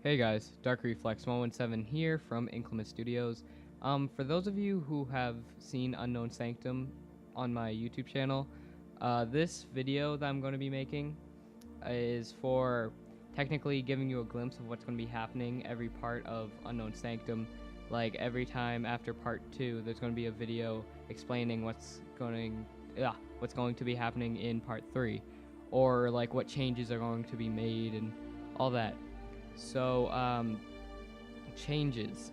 Hey guys, Dark Reflex 117 here from Inclement Studios. For those of you who have seen Unknown Sanctum on my YouTube channel, this video that I'm going to be making is for technically giving you a glimpse of what's going to be happening every part of Unknown Sanctum. Like every time after part 2, there's going to be a video explaining what's going to be happening in part 3, or like what changes are going to be made and all that. So, changes.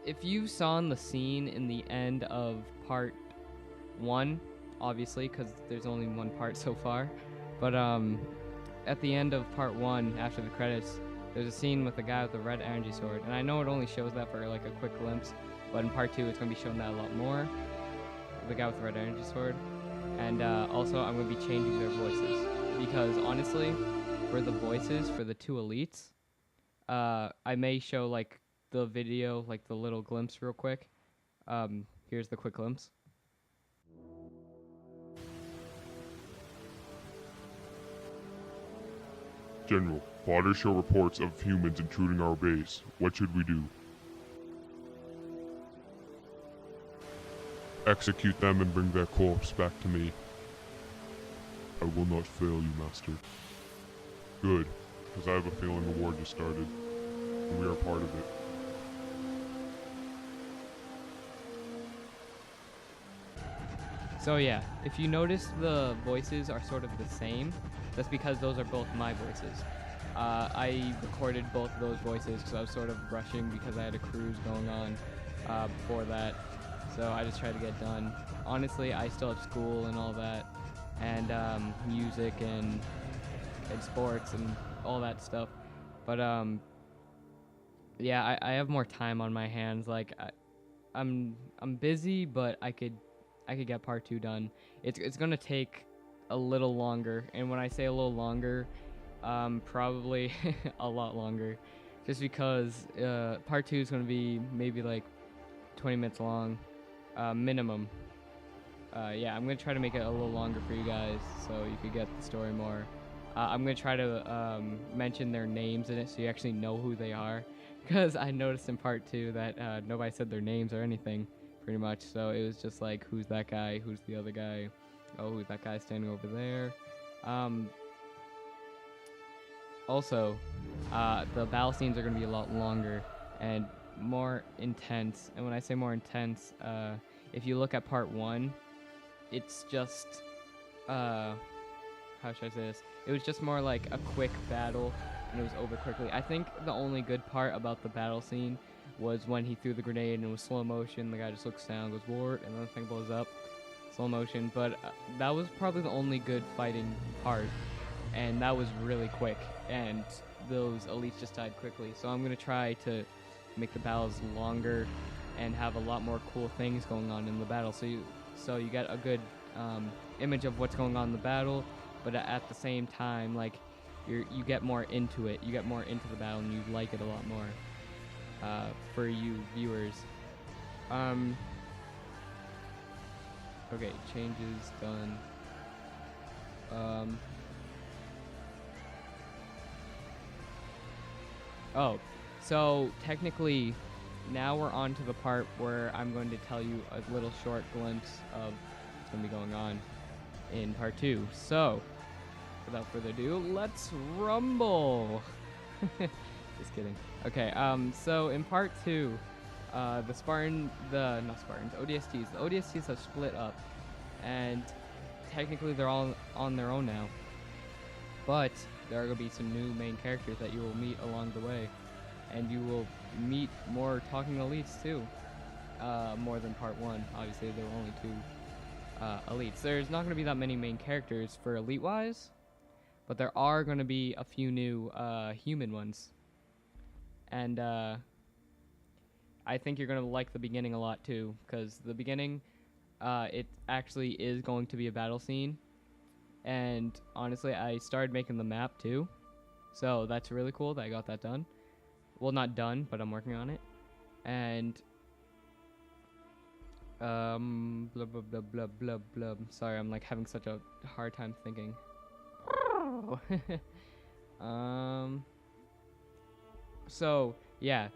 If you saw in the scene in the end of part 1, obviously, because there's only one part so far, but at the end of part 1, after the credits, there's a scene with the guy with the red energy sword, and I know it only shows that for like a quick glimpse, but in part 2, it's going to be showing that a lot more, the guy with the red energy sword, and also I'm going to be changing their voices, because honestly, for the voices for the two elites, I may show like the video, like the little glimpse real quick. Here's the quick glimpse. General, plotters show reports of humans intruding our base. What should we do? Execute them and bring their corpse back to me. I will not fail you, Master. Good, because I have a feeling the war just started, and we are part of it. So yeah, if you notice the voices are sort of the same, that's because those are both my voices. I recorded both of those voices because I was sort of rushing because I had a cruise going on before that, so I just tried to get done. Honestly, I still have school and all that, and music and sports and all that stuff, but yeah, I have more time on my hands. Like I'm busy, but I could get part 2 done. It's gonna take a little longer, and when I say a little longer, probably a lot longer, just because part 2 is gonna be maybe like 20 minutes long, minimum. Yeah, I'm gonna try to make it a little longer for you guys so you could get the story more. I'm going to try to mention their names in it so you actually know who they are, because I noticed in part 2 that nobody said their names or anything, pretty much, so it was just like, who's that guy, who's the other guy, oh, who's that guy standing over there. Also, the battle scenes are going to be a lot longer and more intense, and when I say more intense, if you look at part 1, it's just, how should I say this? It was just more like a quick battle, and it was over quickly. I think the only good part about the battle scene was when he threw the grenade and it was slow motion. The guy just looks down, goes wart, and then the thing blows up. Slow motion, but that was probably the only good fighting part, and that was really quick, and those elites just died quickly. So I'm going to try to make the battles longer and have a lot more cool things going on in the battle, so you get a good image of what's going on in the battle, but at the same time, like, you get more into it, you get more into the battle, and you like it a lot more, for you viewers. Okay, changes done. Oh, so technically, now we're on to the part where I'm going to tell you a little short glimpse of what's going to be going on in part 2. So, without further ado, let's rumble. Just kidding. Okay, so in part 2, the ODSTs have split up, and technically they're all on their own now. But there are going to be some new main characters that you will meet along the way, and you will meet more talking elites too, more than part 1. Obviously, there were only 2 elites. There's not going to be that many main characters for elite-wise, but there are going to be a few new human ones. And I think you're going to like the beginning a lot too, because the beginning, it actually is going to be a battle scene. And honestly, I started making the map too, so that's really cool that I got that done. Well, not done, but I'm working on it. And blah blah blah blah blah blah. Sorry, I'm like having such a hard time thinking. So yeah,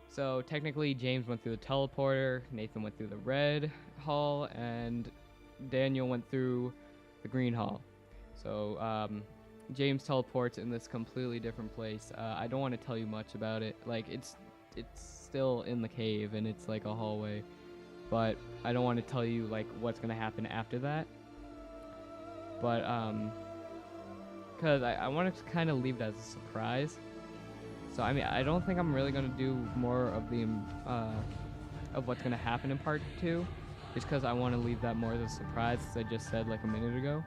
so technically James went through the teleporter, Nathan went through the red hall, and Daniel went through the green hall. So James teleports in this completely different place. I don't want to tell you much about it. Like it's still in the cave and it's like a hallway, but I don't want to tell you like what's gonna happen after that. But because I want to kind of leave it as a surprise. So I mean, I don't think I'm really gonna do more of the of what's gonna happen in part 2, just because I want to leave that more as a surprise, as I just said like a minute ago.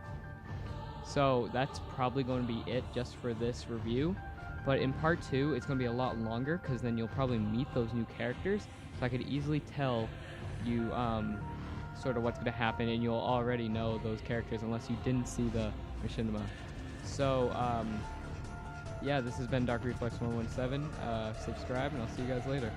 So that's probably going to be it just for this review. But in part 2, it's going to be a lot longer, because then you'll probably meet those new characters. So I could easily tell you sort of what's going to happen, and you'll already know those characters unless you didn't see the machinima. So yeah, this has been Dark Reflex 117. Subscribe, and I'll see you guys later.